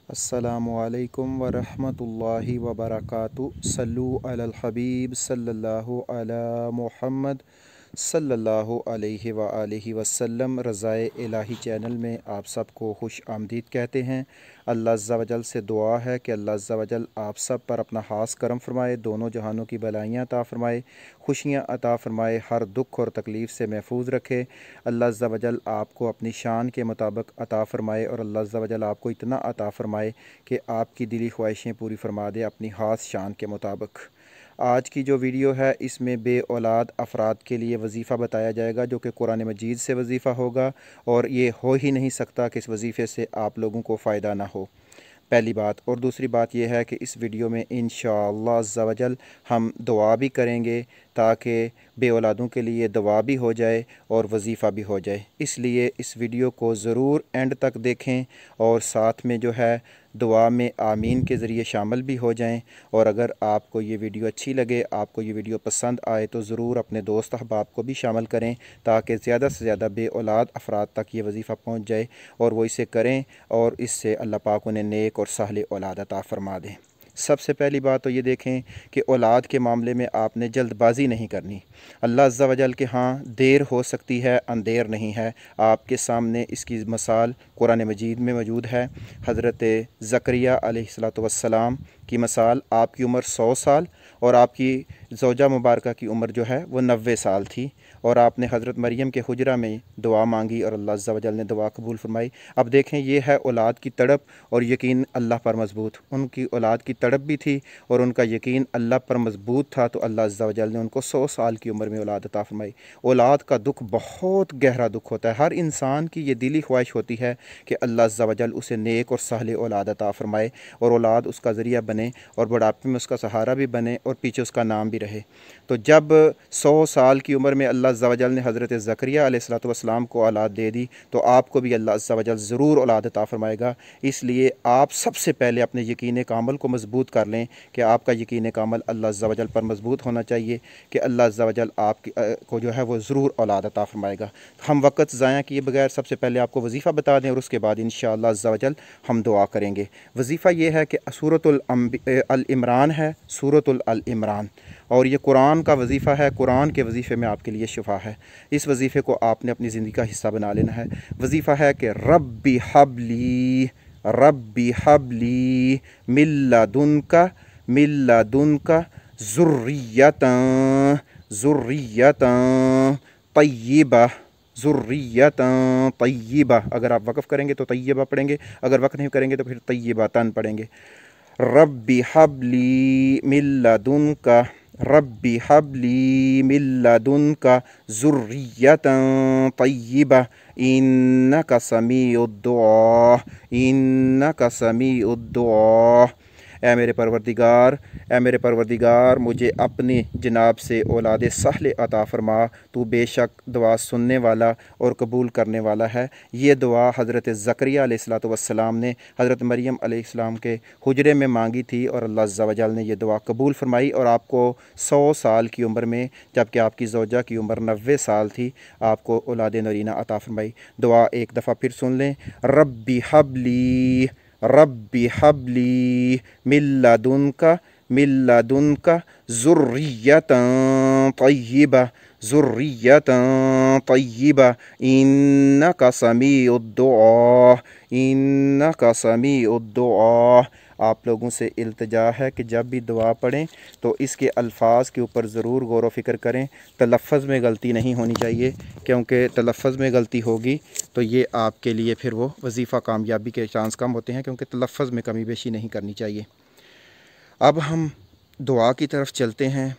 अस्सलामुअलैकुम वरहमतुल्लाहि वबरकातुहू सल्लु अलल हबीब सल्लल्लाहु अला मुहम्मद सल्लल्लाहु अलैहि व आलिहि वसल्लम। रज़ाए इलाही चैनल में आप सबको खुश आमदीद कहते हैं। अल्लाह अज़्ज़ा वजल से दुआ है कि अल्लाह अज़्ज़ा वजल आप सब पर अपना ख़ास करम फ़रमाए, दोनों जहानों की भलाइयाँ अता फ़रमाए, खुशियाँ अता फ़रमाए, हर दुख और तकलीफ़ से महफूज रखे। अल्लाह अज़्ज़ा वजल आपको अपनी शान के मुताबिक अता फ़रमाए और अल्लाह अज़्ज़ा वजल आपको इतना अता फ़रमाए कि आपकी दिली ख्वाहिशें पूरी फ़रमा दे अपनी ख़ास शान के मुताबिक। आज की जो वीडियो है इसमें बे औलाद अफराद के लिए वजीफ़ा बताया जाएगा जो कि कुरान मजीद से वजीफ़ा होगा और ये हो ही नहीं सकता कि इस वजीफ़े से आप लोगों को फ़ायदा ना हो, पहली बात। और दूसरी बात यह है कि इस वीडियो में इंशाअल्लाह अज़्ज़ा वजल हम दुआ भी करेंगे ताकि बे औलादों के लिए दुआ भी हो जाए और वजीफ़ा भी हो जाए। इसलिए इस वीडियो को ज़रूर एंड तक देखें और साथ में जो है दुआ में आमीन के ज़रिए शामिल भी हो जाएं। और अगर आपको ये वीडियो अच्छी लगे, आपको ये वीडियो पसंद आए तो ज़रूर अपने दोस्त अहबाब को भी शामिल करें ताकि ज़्यादा से ज़्यादा बे औलाद अफराद तक ये वजीफ़ा पहुँच जाए और वो इसे करें और इससे अल्लाह पाक उन्हें नेक और साहले औलाद अता फ़रमा दें। सबसे पहली बात तो ये देखें कि औलाद के मामले में आपने जल्दबाज़ी नहीं करनी। अल्लाह अज़्ज़ा वजल के हाँ देर हो सकती है, अंधेर नहीं है। आपके सामने इसकी मिसाल कुरान मजीद में मौजूद है। हज़रत ज़करिया अलैहिस्सलातु वस्सलाम की मिसाल, आपकी उम्र 100 साल और आपकी ज़ौजा मुबारका की उम्र जो है वो 90 साल थी और आपने हज़रत मरियम के हुजरा में दुआ मांगी और अल्लाह अज़्ज़ा वजल ने दुआ कबूल फरमाई। अब देखें ये है औलाद की तड़प और यकीन अल्लाह पर मजबूत। उनकी औलाद की तड़प भी थी और उनका यकीन अल्लाह पर मजबूत था, तो अल्लाह अज़्ज़ा वजल ने उनको 100 साल की उम्र में औलाद अता फरमाई। औलाद का दुख बहुत गहरा दुख होता है। हर इंसान की ये दिली ख्वाहिश होती है कि अल्लाह अज़्ज़ा वजल उसे नेक और साहले औलाद अता फरमाए और औलाद उसका ज़रिया बने और बुढ़ापे में उसका सहारा भी बने और पीछे उसका नाम भी रहे। तो जब 100 साल की उम्र में अल्लाह अज़्ज़ा वजल ने हज़रत ज़करिया अलैहिस्सलातु वस्सलाम को औलाद दे दी तो आपको भी अल्लाह अज़्ज़ा वजल ज़रूर औलाद अता फरमाएगा। इसलिए आप सबसे पहले अपने यकीन कामल को मज़बूत कर लें कि आपका यकीन कामल अल्लाह अज़्ज़ा वजल पर मज़बूत होना चाहिए कि अल्लाह अज़्ज़ा वजल आपकी को जो है वो ज़रूर औलाद अता फरमाएगा। हम वक़्त ज़ाया किए बगैर सबसे पहले आपको वजीफ़ा बता दें और उसके बाद इंशाअल्लाह अज़्ज़ा वजल हम दुआ करेंगे। वजीफ़ा ये है कि सूरतुल अल इमरान है, सूरतुल अल इमरान, और ये कुरान का वजीफ़ा है। कुरान के वजीफ़े में आपके लिए शिफा है। इस वजीफ़े को आपने अपनी ज़िंदगी का हिस्सा बना लेना है। वजीफ़ा है कि रब्बी हबली मिल्लदुनका ज़ुर्रियतन तय्यबा। अगर आप वक़फ़ करेंगे तो तय्यबा पढ़ेंगे, अगर वक़फ़ नहीं करेंगे तो फिर तय्यबतन पढ़ेंगे। रब्बी हबली मिल्लदुनका ज़ुर्रियतन तय्यबा इन्नका समीउद्दुआ। ए मेरे परवरदिगार मुझे अपने जनाब से औलाद साहले अता फ़रमा, तू बेशक दुआ सुनने वाला और कबूल करने वाला है। ये दुआ हज़रत ज़करिया अलैहिस्सलातु वस्सलाम ने हज़रत मरियम अलैहिस्सलाम के हुजरे में मांगी थी और अल्लाह अज़्ज़ा वजल ने यह दुआ कबूल फरमाई और आपको 100 साल की उम्र में, जबकि आपकी ज़ौजा की उम्र 90 साल थी, आपको औलाद नरीना अता फरमाई। दुआ एक दफ़ा फिर सुन लें। रब्बी हबली मिल्लदुनका ज़ुर्रियतन तय्यबा इन्नका समीउद्दुआ। आप लोगों से इल्तिजा है कि जब भी दुआ पढ़ें तो इसके अल्फाज के ऊपर ज़रूर गौर व फिक्र करें। तलफ़्फ़ुज़ में गलती नहीं होनी चाहिए, क्योंकि तलफ़्फ़ुज़ में गलती होगी तो ये आपके लिए फिर वो वजीफ़ा कामयाबी के चांस कम होते हैं, क्योंकि तलफ़्फ़ुज़ में कमी बेशी नहीं करनी चाहिए। अब हम दुआ की तरफ चलते हैं।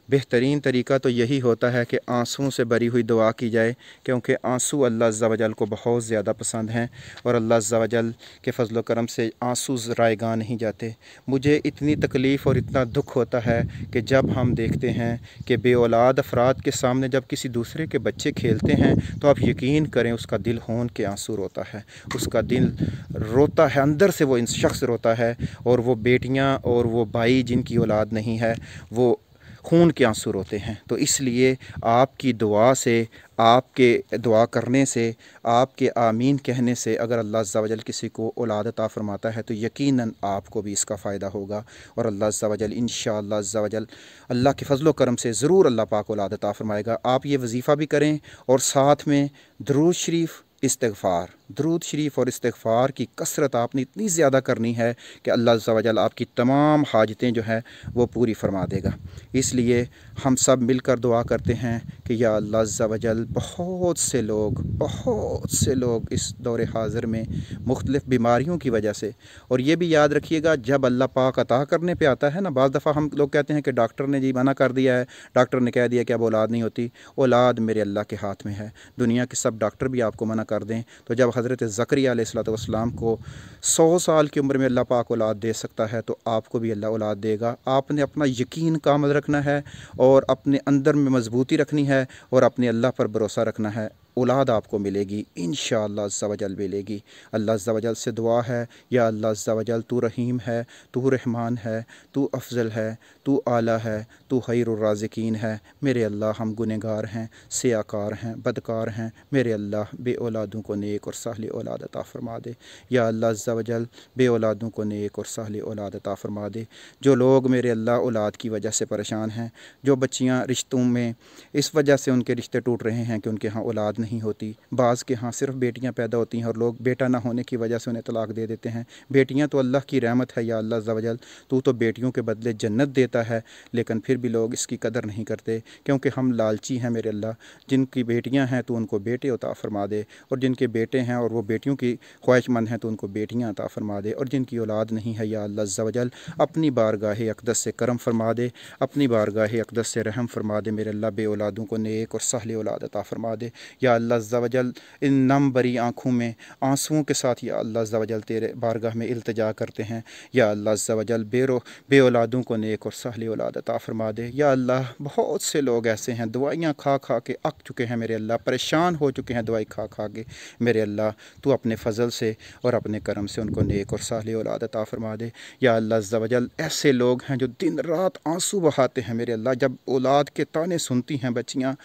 बेहतरीन तरीका तो यही होता है कि आंसुओं से भरी हुई दुआ की जाए, क्योंकि आंसू अल्लाह अज़्ज़ा वजल को बहुत ज़्यादा पसंद हैं और अल्लाह अज़्ज़ा वजल के फ़ज़ल व करम से आंसू ज़राएगान नहीं जाते। मुझे इतनी तकलीफ़ और इतना दुख होता है कि जब हम देखते हैं कि बे औलाद अफराद के सामने जब किसी दूसरे के बच्चे खेलते हैं तो आप यकीन करें उसका दिल होन के आंसू रोता है, उसका दिल रोता है, अंदर से वो शख्स रोता है। और वो बेटियाँ और वो भाई जिनकी औलाद नहीं है वो खून के आंसू रोते हैं। तो इसलिए आपकी दुआ से, आपके दुआ करने से, आपके आमीन कहने से अगर अल्लाह अज़्ज़ा वजल किसी को औलाद अता फ़रमाता है तो यकीनन आपको भी इसका फ़ायदा होगा। और अल्लाह अज़्ज़ा वजल इंशाअल्लाह अज़्ज़ा वजल अल्लाह के फ़ज़ल व करम से ज़रूर अल्लाह पाक औलाद अता फ़रमाएगा। आप ये वजीफ़ा भी करें और साथ में दरूद शरीफ, इस्तिग़फ़ार, दरूद शरीफ और इस्तिग़फ़ार की कसरत आपने इतनी ज़्यादा करनी है कि अल्लाह अज़्ज़ा वजल आपकी तमाम हाजतें जो हैं वो पूरी फरमा देगा। इसलिए हम सब मिलकर दुआ करते हैं कि या अल्लाह अज़्ज़ा वजल बहुत से लोग इस दौर हाज़िर में मुख्तलिफ़ बीमारियों की वजह से, और ये भी याद रखिएगा जब अल्लाह पाक अता करने पे आता है ना, बाज़ दफ़ा हम लोग कहते हैं कि डॉक्टर ने जी मना कर दिया है, डॉक्टर ने कह दिया कि अब औलाद नहीं होती। औलाद मेरे अल्लाह के हाथ में है। दुनिया के सब डॉक्टर भी आपको मना कर दें तो जब हज़रत ज़करिया अलैहिस्सलाम को 100 साल की उम्र में अल्लाह पाक औलाद दे सकता है तो आपको भी अल्लाह औलाद देगा। आपने अपना यकीन कामिल रखना है और अपने अंदर में मजबूती रखनी है और अपने अल्लाह पर भरोसा रखना है। औलाद आपको मिलेगी, इंशाअल्लाह अज़्ज़ा वजल मिलेगी। अल्लाह अज़्ज़ा वजल से दुआ है, या अल्लाह अज़्ज़ा वजल तू रहीम है, तू रहमान है, तू अफ़ज़ल है, तू आला है, तू खैरुर राज़िकीन है। मेरे अल्लाह हम गुनहगार हैं, सियाकार हैं, बदकार हैं। मेरे अल्लाह बे औलादों को नेक और साहली औलाद अता फ़रमा दे। या अल्लाह अज़्ज़ा वजल बे औलादों को नेक और साहली औलाद अता फ़रमा दे। जो लोग मेरे अल्लाह औलाद की वजह से परेशान हैं, जो बच्चियाँ रिश्तों में इस वजह से उनके रिश्ते टूट रहे हैं कि उनके यहाँ औलाद नहीं होती, बाज़ के यहाँ सिर्फ बेटियाँ पैदा होती हैं और लोग बेटा ना होने की वजह से उन्हें तलाक दे देते हैं। बेटियाँ तो अल्लाह की रहमत है, या अल्लाह अज़्ज़ा वजल तू तो बेटियों के बदले जन्नत देता है, लेकिन फिर भी लोग इसकी कदर नहीं करते क्योंकि हम लालची हैं। मेरे अल्लाह जिनकी बेटियाँ हैं तो उनको बेटे अता फ़रमा दे, और जिनके बेटे हैं और वो बेटियों की ख्वाहिशमंद हैं तो उनको बेटियाँ अता फ़रमा दे, और जिनकी औलाद नहीं है या अल्लाह अज़्ज़ा वजल अपनी बारगाह अक़दस से करम फ़रमा दे, अपनी बारगाह अक़दस से रहम फ़रमा दे। मेरे अल्लाह बे औलादों को नेक और सहले औलाद अता फ़रमा दे। या अल्लाह अज़्ज़ा वजल इन नम भरी आँखों में आंसुओं के साथ या अल्लाह अज़्ज़ा वजल तेरे बारगाह में इल्तिजा करते हैं। या अल्लाह अज़्ज़ा वजल बे औलादों को नेक और सहले औलाद अता फ़रमा दे। या अल्लाह बहुत से लोग ऐसे हैं दवाइयाँ खा खा के अक चुके हैं, मेरे अल्लाह परेशान हो चुके हैं दवाई खा खा के। मेरे अल्लाह तू अपने फ़ज़ल से और अपने करम से उनको नेक और सहले औलाद अता फ़रमा दे। या अल्लाह अज़्ज़ा वजल ऐसे लोग हैं जो दिन रात आंसू बहाते हैं, मेरे अल्लाह जब औलाद के ताने सुनती हैं बच्चियाँ,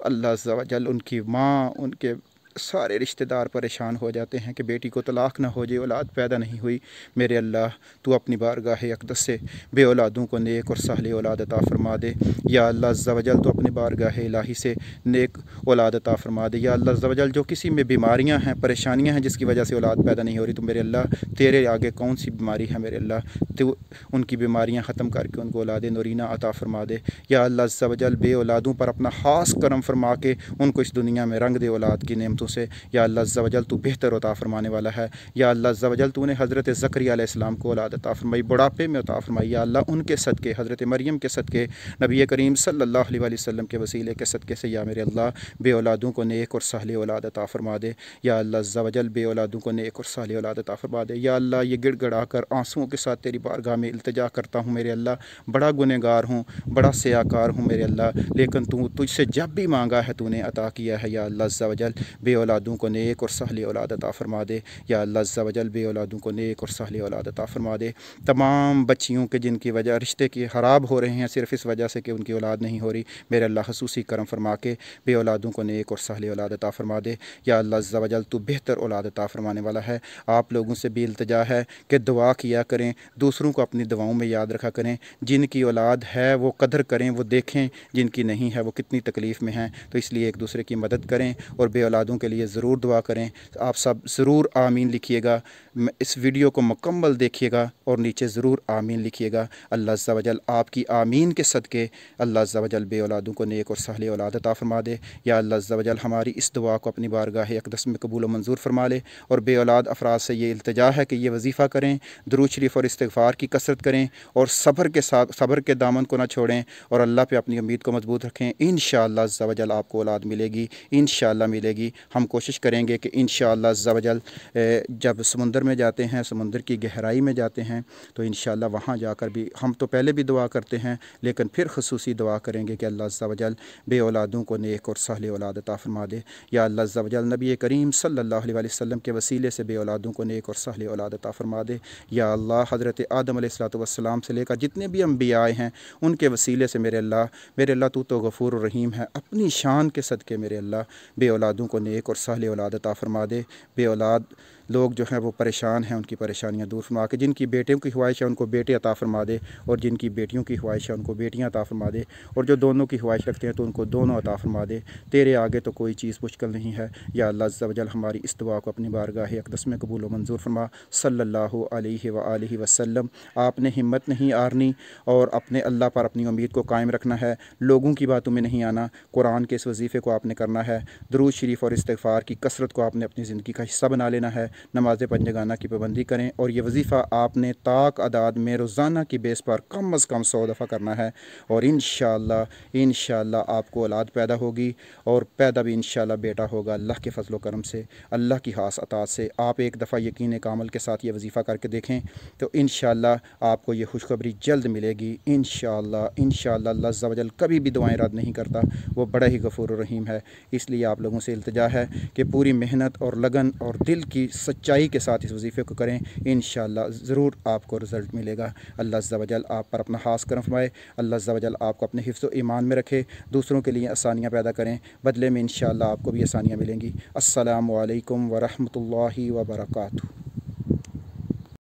अल्लाह अज़्ज़ा वजल उनकी माँ, उनके सारे रिश्तेदार परेशान हो जाते हैं कि बेटी को तलाक ना हो जाए, औलाद पैदा नहीं हुई। मेरे अल्लाह तू अपनी बारगाह अक़दस से बे औलादों को नेक और सहले औलाद अता फ़रमा दे। या अल्लाह अज़्ज़ा वजल तो अपनी बारगाह इलाही से नेक औलाद अता फ़रमा दे। या अल्लाह अज़्ज़ा वजल जो किसी में बीमारियां हैं, परेशानियां हैं जिसकी वजह से औलाद पैदा नहीं हो रही, तो मेरे अल्लाह तेरे आगे कौन सी बीमारी है, मेरे अल्लाह तो उनकी बीमारियां ख़त्म करके उनको औलाद नूरीना अता फ़रमा दे। या अल्लाह अज़्ज़ा वजल बे औलादों पर अपना ख़ास करम फ़रमा के उनको इस दुनिया में रंग दे औलाद की नेमतों से। या अल्लाह अज़्ज़ा वजल तू बेहतर अता फ़रमाने वाला है। या अल्लाह अज़्ज़ा वजल तूने हज़रत ज़करिया अलैहिस्सलाम को औलाद अता फ़रमाई, बुढ़ापे में अता फ़रमाई। या अल्लाह उनके सदक़े, हज़रत मरियम के सदक़े, नबी करीम सल्लल्लाहु अलैहि वसल्लम के वसीले के सदक़े से या मेरे अल्लाह बे औलादों को नेक और सहले औलाद अता फ़रमा दे। या अल्लाह अज़्ज़ा वजल बे औलादों को नेक और सहले औलाद अता फ़रमा दे। या अल्लाह ये गिड़गड़ा कर आंसुओं के साथ तेरी बारगाह में इल्तिजा करता हूँ, मेरे अल्लाह बड़ा गुनहगार हूँ, बड़ा सियाकार हूँ मेरे अल्लाह, लेकिन तू तुझसे जब भी मांगा है तूने अता किया है। या अल्लाह अज़्ज़ा वजल बे औलादों को नेक और सहले औलाद अता फ़रमा दे। या अल्लाह अज़्ज़ा वजल बे औलादों को नेक और सहले औलाद अता फ़रमा दे। तमाम बच्चियों के जिनकी वजह रिश्ते की ख़राब हो रहे हैं सिर्फ इस वजह से कि उनकी औलाद नहीं हो रही, मेरे अल्लाह खसूसी करम फरमा के बे औलादों को नेक और सहले औलाद अता फ़रमा दे। या अल्लाह अज़्ज़ा वजल तू बेहतर औलाद अता फ़रमाने वाला है। आप लोगों से भी इल्तिजा है कि दुआ किया करें, दूसरों को अपनी दुआओं में याद रखा करें। जिनकी औलाद है वो कदर करें, वो देखें, जिनकी नहीं है वो कितनी तकलीफ़ में हैं, तो इसलिए एक दूसरे की मदद करें और बे औलादों के लिए ज़रूर दुआ करें। आप सब ज़रूर आमीन लिखिएगा, इस वीडियो को मुकम्मल देखिएगा और नीचे ज़रूर आमीन लिखिएगा। अल्लाह अज़्ज़ा वजल आपकी आमीन के सदक़े अल्लाह अज़्ज़ा वजल बे औलादों को नेक और सहले औलाद अता फ़रमा दे। या अल्लाह अज़्ज़ा वजल हमारी इस दुआ को अपनी बारगाह अक़दस में कबूल व मंजूर फरमा ले। और बे औलाद अफराद से ये इल्तिजा है कि ये वजीफ़ा करें, दुरूद शरीफ और इस्तिग़फ़ार की कसरत करें और सब्र के साथ सब्र के दामन को ना छोड़ें और अल्लाह पे अपनी उम्मीद को मजबूत रखें। इंशाअल्लाह अज़्ज़ा वजल आपको औलाद मिलेगी, इंशाअल्लाह मिलेगी। हम कोशिश करेंगे कि इंशाअल्लाह अज़्ज़ा वजल जब समुंदर में जाते हैं, समुंदर की गहराई में जाते हैं, हैं, तो इंशाअल्लाह वहाँ जाकर भी हम तो पहले भी दुआ करते हैं, लेकिन फिर ख़ुसूसी दुआ करेंगे कि अल्लाह अज़्ज़ा वजल बे औलादों को नेक और साले औलाद अता फरमा दे। या अल्लाह अज़्ज़ा वजल नबी करीम सल्लल्लाहु अलैहि वसल्लम के वसीले से बे औलादों को नेक और साले औलाद अता फरमा दे। या अल्लाह हज़रत आदम अलैहिस्सलातु वस्सलाम से लेकर जितने भी अम्बिया आए हैं उनके वसीले से मेरे अल्लाह तू तो गफ़ूर रहीम है, अपनी शान के सदक़े मेरे अल्लाह बे औलादों को नेक और साले औलाद अता फरमा दे। बे औलाद लोग जो हैं वो परेशान हैं, उनकी परेशानियां दूर फरमा के, जिनकी बेटियों की ख्वाहिश है उनको बेटे अता फरमा दे, और जिनकी बेटियों की ख्वाहिश है उनको बेटियां अता फरमा दे, और जो दोनों की ख्वाहिश रखते हैं तो उनको दोनों अता फरमा दे। तेरे आगे तो कोई चीज़ मुश्किल नहीं है। या अल्लाह अज़्ज़ा वजल हमारी इस दुआ को अपनी बारगाह अक़दस में कबूल व मंजूर फरमा। सल्लल्लाहु अलैहि वसल्लम। आपने हिम्मत नहीं हारनी और अपने अल्लाह पर अपनी उम्मीद को कायम रखना है, लोगों की बातों में नहीं आना। कुरान के इस वजीफ़े को आपने करना है, दुरूद शरीफ और इस्तिग़फ़ार की कसरत को आपने अपनी ज़िंदगी का हिस्सा बना लेना है, नमाज़ पंजगाना की पाबंदी करें, और ये वजीफ़ा आपने ताक अदाद में रोज़ाना की बेस पर कम अज़ कम 100 दफ़ा करना है। और इंशाअल्लाह आपको औलाद पैदा होगी, और पैदा भी इंशाअल्लाह बेटा होगा अल्लाह के फ़ज़ल व करम से, अल्लाह की ख़ास अतात से। आप एक दफ़ा यकीन कामल के साथ ये वजीफ़ा करके देखें तो इंशाअल्लाह आपको ये खुशखबरी जल्द मिलेगी। इंशाअल्लाह अल्लाह अज़्ज़ा वजल कभी भी दुआएं रद्द नहीं करता, वो बड़ा ही गफ़ूर रहीम है। इसलिए आप लोगों से इल्तिजा है कि पूरी मेहनत और लगन और दिल की सच्चाई के साथ इस वजीफ़े को करें, इंशाअल्लाह ज़रूर आपको रिज़ल्ट मिलेगा। अल्लाह अज़्ज़ा वजल आप पर अपना ख़ास करम फरमाए, अल्लाह अज़्ज़ा वजल आपको अपने हिफ्ज़ व ईमान में रखे, दूसरों के लिए आसानियाँ पैदा करें, बदले में इंशाअल्लाह आपको भी आसानियाँ मिलेंगी। अस्सलामु अलैकुम व रहमतुल्लाहि व बरकातुहू।